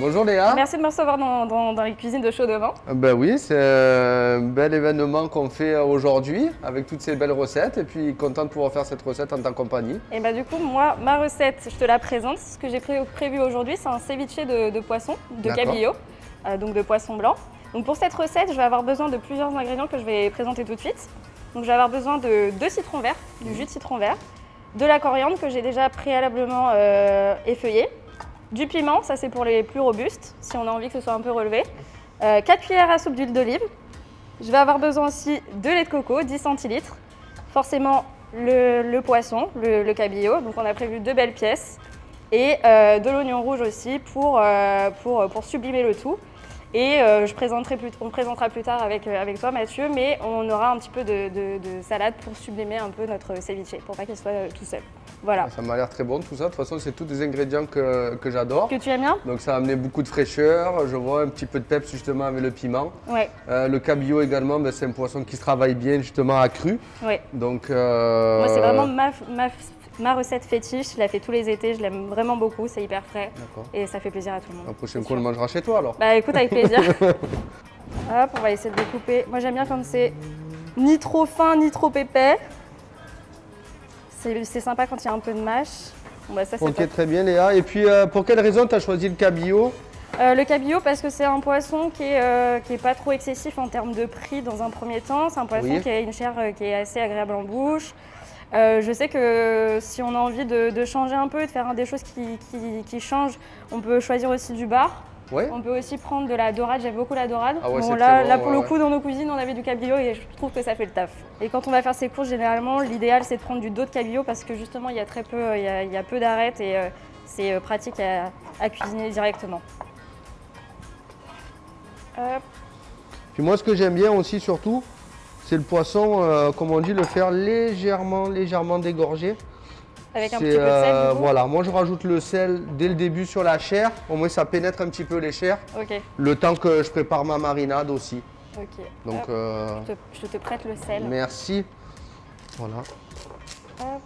Bonjour Léa. Merci de me recevoir dans les cuisines de Chaudement. Ben oui, c'est un bel événement qu'on fait aujourd'hui avec toutes ces belles recettes et puis content de pouvoir faire cette recette en ta compagnie. Et bah du coup, moi, ma recette, je te la présente. Ce que j'ai prévu aujourd'hui, c'est un ceviche de poisson, de cabillaud, donc de poisson blanc. Donc pour cette recette, je vais avoir besoin de plusieurs ingrédients que je vais présenter tout de suite. Donc je vais avoir besoin de 2 citrons verts, du jus de citron vert, de la coriandre que j'ai déjà préalablement effeuillée, du piment, ça c'est pour les plus robustes, si on a envie que ce soit un peu relevé, 4 cuillères à soupe d'huile d'olive. Je vais avoir besoin aussi de lait de coco, 10 centilitres, forcément le poisson, le cabillaud, donc on a prévu 2 belles pièces, et de l'oignon rouge aussi pour sublimer le tout. Et on présentera plus tard avec toi Mathieu, mais on aura un petit peu de salade pour sublimer un peu notre ceviche, pour pas qu'il soit tout seul. Voilà. Ça m'a l'air très bon tout ça, de toute façon c'est tous des ingrédients que j'adore. Que tu aimes bien? Donc ça a amené beaucoup de fraîcheur, je vois un petit peu de peps justement avec le piment. Ouais. Le cabillaud également, ben, c'est un poisson qui se travaille bien justement à cru. Ouais. Donc, moi c'est vraiment ma recette fétiche, je la fais tous les étés, je l'aime vraiment beaucoup, c'est hyper frais et ça fait plaisir à tout le monde. La prochaine fois on le mangera chez toi alors. Bah écoute, avec plaisir. Hop, on va essayer de découper. Moi j'aime bien quand c'est ni trop fin ni trop épais. C'est sympa quand il y a un peu de mâche. Bon, bah, ça, ok, très bien Léa. Et puis pour quelle raison tu as choisi le cabillaud? Le cabillaud parce que c'est un poisson qui est pas trop excessif en termes de prix dans un premier temps. C'est un poisson qui a une chair qui est assez agréable en bouche. Je sais que si on a envie de changer un peu, de faire des choses qui changent, on peut choisir aussi du bar. Ouais. On peut aussi prendre de la dorade, j'aime beaucoup la dorade. Ah ouais, bon, là pour le coup, dans nos cuisines, on avait du cabillaud et je trouve que ça fait le taf. Et quand on va faire ses courses, généralement, l'idéal c'est de prendre du dos de cabillaud parce que justement, il y a très peu, il y a peu d'arêtes et c'est pratique à cuisiner directement. Hop. Puis moi, ce que j'aime bien aussi surtout, c'est le poisson, comme on dit, le faire légèrement dégorger. Avec un petit peu de sel du coup. Voilà, moi je rajoute le sel dès le début sur la chair, au moins ça pénètre un petit peu les chairs. Ok. Le temps que je prépare ma marinade aussi. Ok. Donc, je te prête le sel. Merci. Voilà. Hop.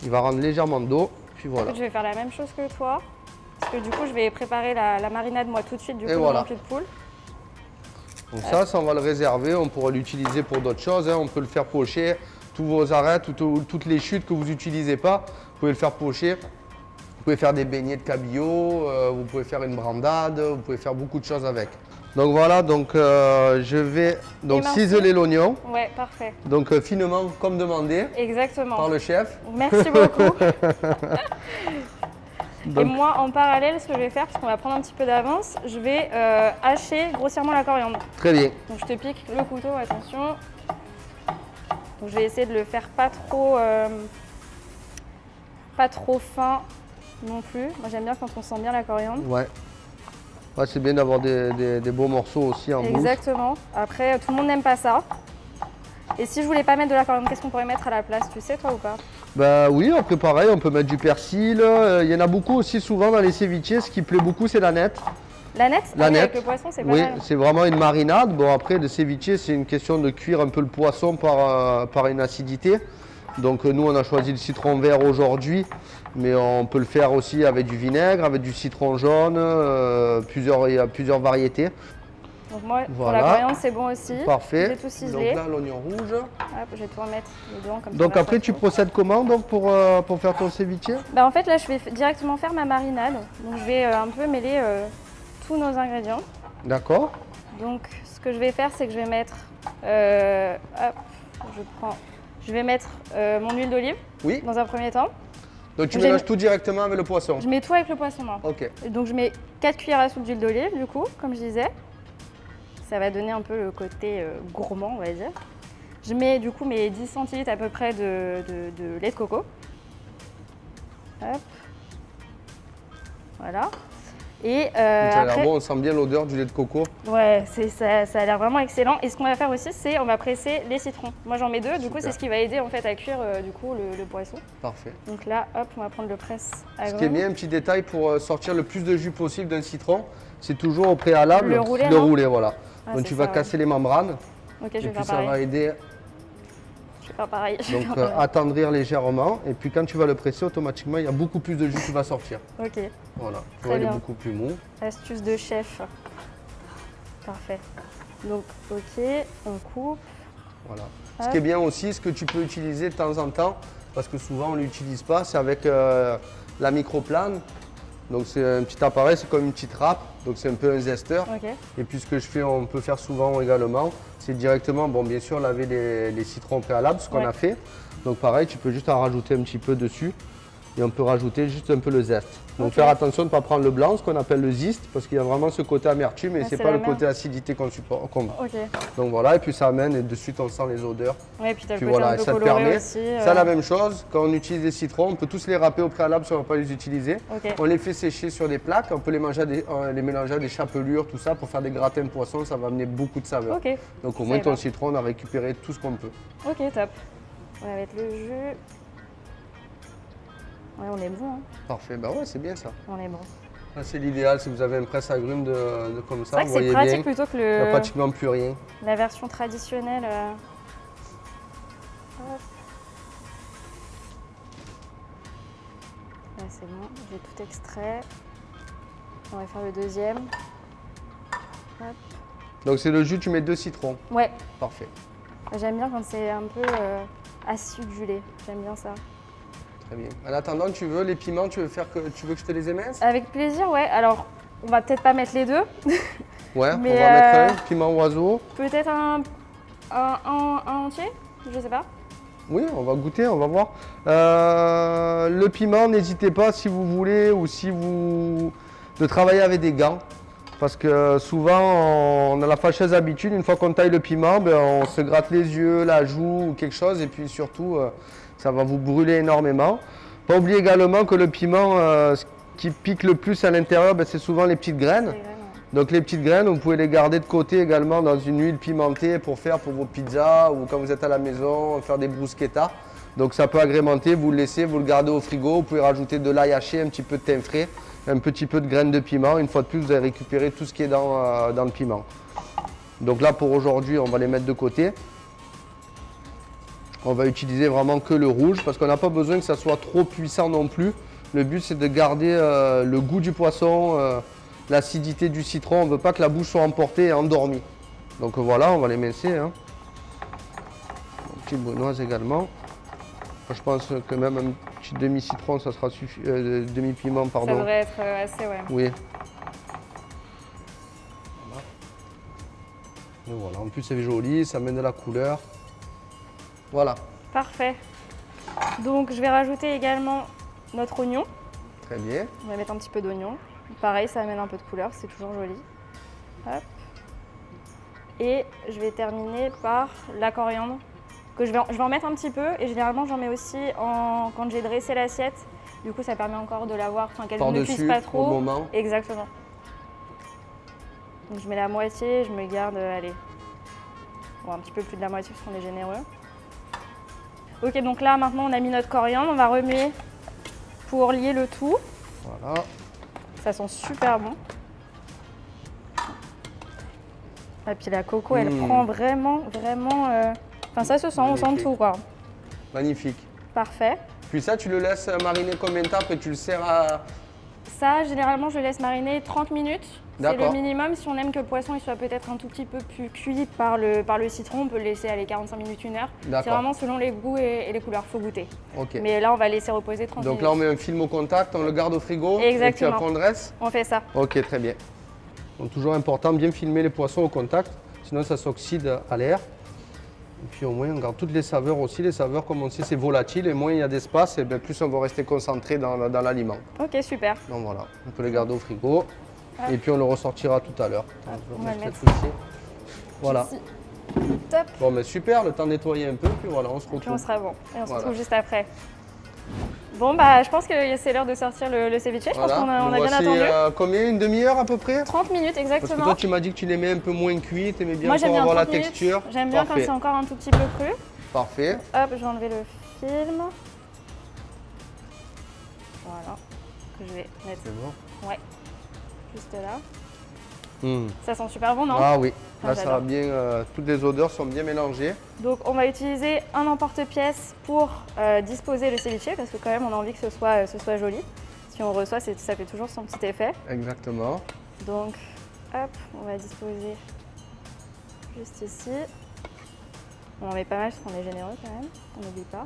Il va rendre légèrement d'eau, puis voilà. Écoute, je vais faire la même chose que toi, parce que du coup je vais préparer la marinade moi tout de suite, du coup voilà. mon cul de poule. Donc ça on va le réserver, on pourra l'utiliser pour d'autres choses, hein. On peut le faire pocher. Tous vos arêtes, toutes les chutes que vous n'utilisez pas, vous pouvez le faire pocher. Vous pouvez faire des beignets de cabillaud, vous pouvez faire une brandade, vous pouvez faire beaucoup de choses avec. Donc voilà, donc je vais ciseler l'oignon. Ouais, parfait. Donc finement comme demandé. Exactement. Par le chef. Merci beaucoup. Et moi, en parallèle, ce que je vais faire, parce qu'on va prendre un petit peu d'avance, je vais hacher grossièrement la coriandre. Très bien. Donc je te pique le couteau, attention. Donc, je vais essayer de le faire pas trop fin non plus. Moi j'aime bien quand on sent bien la coriandre. Ouais. Ouais, c'est bien d'avoir des beaux morceaux aussi en bouche. Exactement. Après, tout le monde n'aime pas ça. Et si je voulais pas mettre de la coriandre, qu'est-ce qu'on pourrait mettre à la place? Tu sais toi ou pas? Bah oui, après pareil, on peut mettre du persil. Il y en a beaucoup aussi souvent dans les ceviches. Ce qui plaît beaucoup, c'est l'aneth. L'aneth? L'aneth. Oui, avec le poisson, c'est pas mal. Oui, c'est vraiment une marinade. Bon, après, le ceviche, c'est une question de cuire un peu le poisson par une acidité. Donc nous, on a choisi le citron vert aujourd'hui, mais on peut le faire aussi avec du vinaigre, avec du citron jaune, il y a plusieurs variétés. Donc moi, pour la coriandre, c'est bon aussi. Parfait. J'ai tout ciselé. Donc là, l'oignon rouge. Hop, je vais tout remettre dedans comme ça. Donc après, tu procèdes comment donc, pour faire ton ceviche? Bah, en fait, là, je vais directement faire ma marinade. Donc je vais un peu mêler tous nos ingrédients. D'accord. Donc ce que je vais faire, c'est que je vais mettre, je vais mettre mon huile d'olive dans un premier temps. Donc tu mélanges tout directement avec le poisson? Je mets tout avec le poisson, moi. Ok. Et donc je mets 4 cuillères à soupe d'huile d'olive, du coup, comme je disais. Ça va donner un peu le côté gourmand, on va dire. Je mets du coup mes 10 centilitres à peu près de lait de coco. Hop. Voilà. Et après, bon, on sent bien l'odeur du lait de coco. Ouais, ça a l'air vraiment excellent. Et ce qu'on va faire aussi, c'est on va presser les citrons. Moi j'en mets 2, du coup c'est ce qui va aider en fait à cuire du coup le poisson. Parfait. Donc là, hop, on va prendre le presse agrumes. Ce qui est bien, un petit détail pour sortir le plus de jus possible d'un citron, c'est toujours au préalable le rouler, de rouler, voilà. Ah, donc tu vas casser les membranes. Ok, je vais et puis faire ça pareil. va aider faire pareil. Donc attendrir légèrement et puis quand tu vas le presser, automatiquement il y a beaucoup plus de jus qui va sortir. Ok. Voilà, tu Très vois, il est bien. beaucoup plus mou. Astuce de chef. Parfait. Donc, ok, on coupe. Voilà. Ce qui est bien aussi, ce que tu peux utiliser de temps en temps, parce que souvent on ne l'utilise pas, c'est avec la microplane. Donc c'est un petit appareil, c'est comme une petite râpe, donc c'est un peu un zesteur. Ok. Et puis ce que je fais, on peut faire souvent également, c'est directement, bon bien sûr laver les citrons préalables, ce qu'on Ouais. a fait. Donc pareil, tu peux juste en rajouter un petit peu dessus et on peut rajouter juste un peu le zeste. Donc Ok. faire attention de ne pas prendre le blanc, ce qu'on appelle le zeste, parce qu'il y a vraiment ce côté amertume et Ouais, c'est c'est pas le l'amer. côté acidité qu'on supporte. Ok. Donc voilà, et puis ça amène et de suite on sent les odeurs. Ouais, et puis t'as le Puis côté voilà, un et peu ça te coloré permet. aussi. Ça la même chose, quand on utilise les citrons, on peut tous les râper au préalable si on ne va pas les utiliser. Ok. On les fait sécher sur des plaques, on peut les mélanger à des chapelures, tout ça, pour faire des gratins de poisson, ça va amener beaucoup de saveur. Ok. Donc au Je moins savais ton pas. citron, on a récupéré tout ce qu'on peut. Ok, top. On va mettre le jus. Ouais, on est bon, hein. Parfait, bah ouais, c'est bien ça. On est bon. Ça, c'est l'idéal si vous avez un presse-agrumes comme C'est ça, vrai vous que c'est voyez pratique bien. plutôt que Il n'y a le, pratiquement plus rien. la version traditionnelle. Hop. Là, c'est bon, j'ai tout extrait. On va faire le deuxième. Hop. Donc c'est le jus, tu mets 2 citrons. Ouais, Parfait, j'aime bien quand c'est un peu acidulé. J'aime bien ça. très bien. En attendant, tu veux les piments, tu veux que je te les émince? Avec plaisir, ouais. Alors, on va peut-être pas mettre les deux. Ouais, Mais, on va mettre un piment oiseau. Peut-être un entier, je sais pas. Oui, on va goûter, on va voir. Le piment, n'hésitez pas si vous voulez ou si vous de travailler avec des gants. Parce que souvent, on a la fâcheuse habitude, une fois qu'on taille le piment, ben, on se gratte les yeux, la joue ou quelque chose. Et puis surtout, ça va vous brûler énormément. Pas oublier également que le piment, ce qui pique le plus à l'intérieur, ben, c'est souvent les petites graines. Les graines, ouais. Donc les petites graines, vous pouvez les garder de côté également dans une huile pimentée pour faire pour vos pizzas ou quand vous êtes à la maison, faire des bruschettas. Donc ça peut agrémenter, vous le laissez, vous le gardez au frigo, vous pouvez rajouter de l'ail haché, un petit peu de thym frais, un petit peu de graines de piment. Une fois de plus, vous allez récupérer tout ce qui est dans le piment. Donc là pour aujourd'hui, on va les mettre de côté. On va utiliser vraiment que le rouge parce qu'on n'a pas besoin que ça soit trop puissant non plus. Le but c'est de garder le goût du poisson, l'acidité du citron. On ne veut pas que la bouche soit emportée et endormie. Donc voilà, on va les mincer. Hein. Un petit brunoise également. Je pense que même un petit demi-citron, ça sera suffisant. Demi-piment, Ça pardon. devrait être assez, ouais. Oui. Et voilà, en plus c'est joli, ça amène de la couleur. Voilà, Parfait. Donc, je vais rajouter également notre oignon. très bien. On va mettre un petit peu d'oignon. Pareil, ça amène un peu de couleur, c'est toujours joli. Hop. Et je vais terminer par la coriandre. Je vais en mettre un petit peu et généralement j'en mets aussi quand j'ai dressé l'assiette. Du coup, ça permet encore de l'avoir, enfin qu'elle ne cuise Par-dessus, pas au trop. moment. Exactement. Donc je mets la moitié, je me garde, allez, bon, un petit peu plus de la moitié parce qu'on est généreux. Ok, donc là maintenant on a mis notre coriandre, on va remuer pour lier le tout. Voilà. Ça sent super bon. Et puis la coco, elle prend vraiment. Enfin, ça se sent, on sent Magnifique. tout quoi. Magnifique. Parfait. Puis ça, tu le laisses mariner combien de temps après tu le sers à... Ça, généralement, je laisse mariner 30 minutes. C'est le D'accord. minimum. Si on aime que le poisson il soit peut-être un tout petit peu plus cuit par le citron, on peut le laisser aller 45 minutes, 1 heure. C'est D'accord. vraiment selon les goûts et les couleurs, faut goûter. Ok. Mais là, on va laisser reposer 30 Donc minutes. là, on met un film au contact, on le garde au frigo. Exactement. Et puis après, on le dresse. On fait ça. Ok, très bien. Donc toujours important, bien filmer les poissons au contact, sinon ça s'oxyde à l'air. Et puis au moins, on garde toutes les saveurs aussi. Les saveurs, comme on sait, c'est volatile. Et moins il y a d'espace, et bien plus on va rester concentré dans l'aliment. Ok, super. Donc voilà, on peut les garder au frigo. Et puis on le ressortira tout à l'heure. Attends, je vais on va le remettre mettre ça ici. Voilà. Ici. Top. Bon, mais super, le temps de nettoyer un peu, puis voilà, on se Puis on retrouve. sera bon. Et on se Voilà. retrouve juste après. Bon, bah, je pense que c'est l'heure de sortir le ceviche. Je pense Voilà. qu'on a Nous bien voici, attendu. combien, une demi-heure à peu près? 30 minutes Parce que exactement. toi, tu m'as dit que tu l'aimais un peu moins cuit, tu aimais bien Moi, j'aime encore bien avoir la 30 minutes. texture. J'aime bien quand Parfait. c'est encore un tout petit peu cru. Parfait. Hop, je vais enlever le film. Voilà. Que je vais mettre C'est bon. ouais, juste là. Ça sent super bon, non? Ah oui, Ah, là ça va j'adore. bien, toutes les odeurs sont bien mélangées. Donc on va utiliser un emporte-pièce pour disposer le ceviche parce que quand même on a envie que ce soit joli. Si on reçoit, ça fait toujours son petit effet. Exactement. Donc hop, on va disposer juste ici. On en met pas mal parce qu'on est généreux quand même, on n'oublie pas.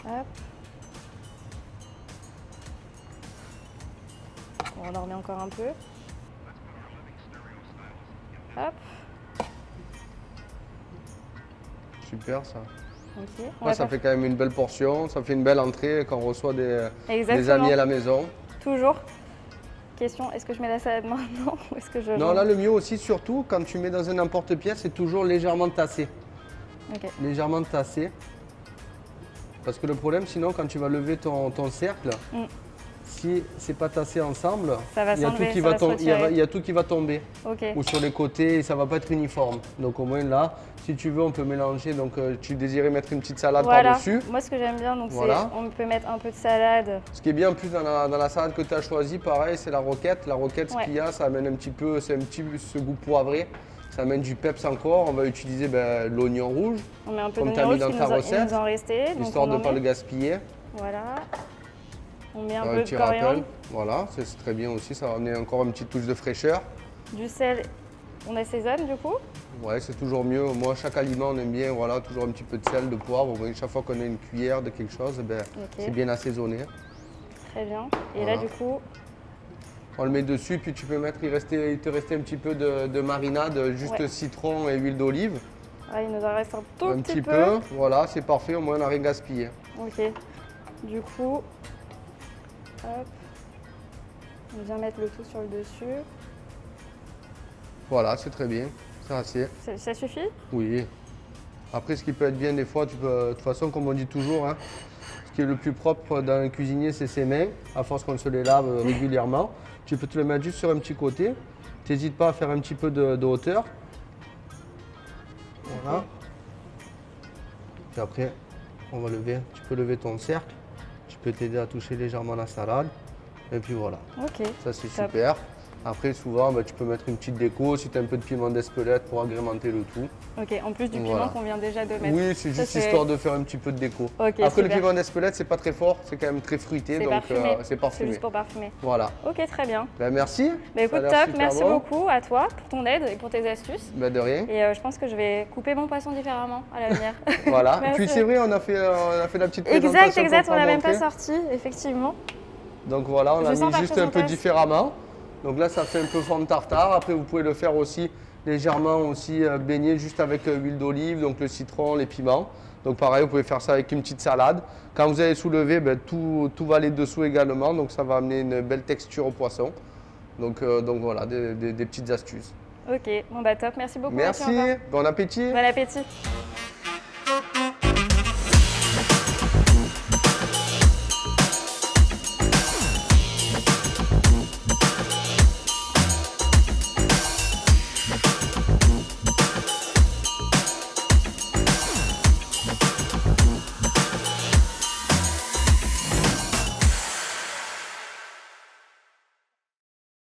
Hop. On en remet encore un peu. Hop, Super ça. ok. On Ouais, va ça faire fait quand même une belle portion, ça fait une belle entrée quand on reçoit des exactement. amis à la maison. Toujours. Question, est-ce que je mets la salade maintenant ou est-ce que je... Non, là le mieux aussi, surtout quand tu mets dans un emporte-pièce, c'est toujours légèrement tassé. Ok. Légèrement tassé. Parce que le problème, sinon, quand tu vas lever ton cercle, si c'est pas tassé ensemble, Ça va il y a tout s'enlever, qui ça va se il y a- retirer. il y a tout qui va tomber. Ok. Ou sur les côtés, et ça va pas être uniforme. Donc au moins là, si tu veux, on peut mélanger. Donc tu désirais mettre une petite salade Voilà. par-dessus. Moi, ce que j'aime bien, donc Voilà. c'est on peut mettre un peu de salade. Ce qui est bien en plus dans la salade que tu as choisie, pareil, c'est la roquette. La roquette, ce Ouais. qu'il y a, ça amène un petit peu, c'est un petit ce goût poivré. Ça amène du peps encore. On va utiliser l'oignon rouge, On met un peu Comme d'oignon t'as mis rouge dans qui ta il recette, nous en restait. Donc histoire on de en ne pas met. le gaspiller. Voilà. On met un Un peu petit de coriandre, rappel. Voilà, c'est très bien aussi. Ça va amener encore une petite touche de fraîcheur. du sel. On assaisonne du coup. Ouais, c'est toujours mieux. Moi, chaque aliment, on aime bien, voilà, toujours un petit peu de sel, de poivre. Au moins, chaque fois qu'on a une cuillère de quelque chose, c'est bien assaisonné. Très bien. Et Voilà. là, du coup, On le met dessus, puis tu peux mettre, il te restait un petit peu de marinade, juste Ouais. citron et huile d'olive. il nous en reste un tout Un petit petit peu. peu, voilà, c'est parfait, au moins on n'a rien gaspillé. Ok. Du coup, hop. On vient mettre le tout sur le dessus. Voilà, c'est très bien, c'est assez. Ça suffit? Oui. Après, ce qui peut être bien des fois, de toute façon, comme on dit toujours, hein, ce qui est le plus propre dans un cuisinier, c'est ses mains, à force qu'on se les lave régulièrement. Tu peux te le mettre juste sur un petit côté. N'hésite pas à faire un petit peu de hauteur. Voilà. Puis après, on va lever, tu peux lever ton cercle. Tu peux t'aider à toucher légèrement la salade. Et puis voilà, Ok. ça c'est Top. super. Après, souvent, tu peux mettre une petite déco si tu as un peu de piment d'Espelette pour agrémenter le tout. Ok, en plus du Voilà. piment qu'on vient déjà de mettre. Oui, c'est Ça, juste histoire de faire un petit peu de déco. Ok, Après, le super. piment d'Espelette, c'est pas très fort, c'est quand même très fruité, C'est donc parfumé. c'est C'est parfumé. juste pour parfumer. Voilà. Ok, très bien. Merci. Bah Ça a écoute, l'air top, super merci bon. beaucoup à toi pour ton aide et pour tes astuces. De rien. Et je pense que je vais couper mon poisson différemment à l'avenir. Voilà. Merci. Puis c'est vrai, on a fait la petite présentation. Exact, pour on l'a même montrer. pas sorti, effectivement. Donc voilà, on Je a sens mis ta juste un peu présentation. différemment. Donc là, ça fait un peu forme tartare. Après, vous pouvez le faire aussi légèrement baigné juste avec l'huile d'olive, donc le citron, les piments. Donc pareil, vous pouvez faire ça avec une petite salade. Quand vous allez soulever, tout va aller dessous également. Donc ça va amener une belle texture au poisson. Donc voilà, des petites astuces. Ok, bon bah top, merci beaucoup. Merci, Mathieu, encore. bon appétit. Bon appétit.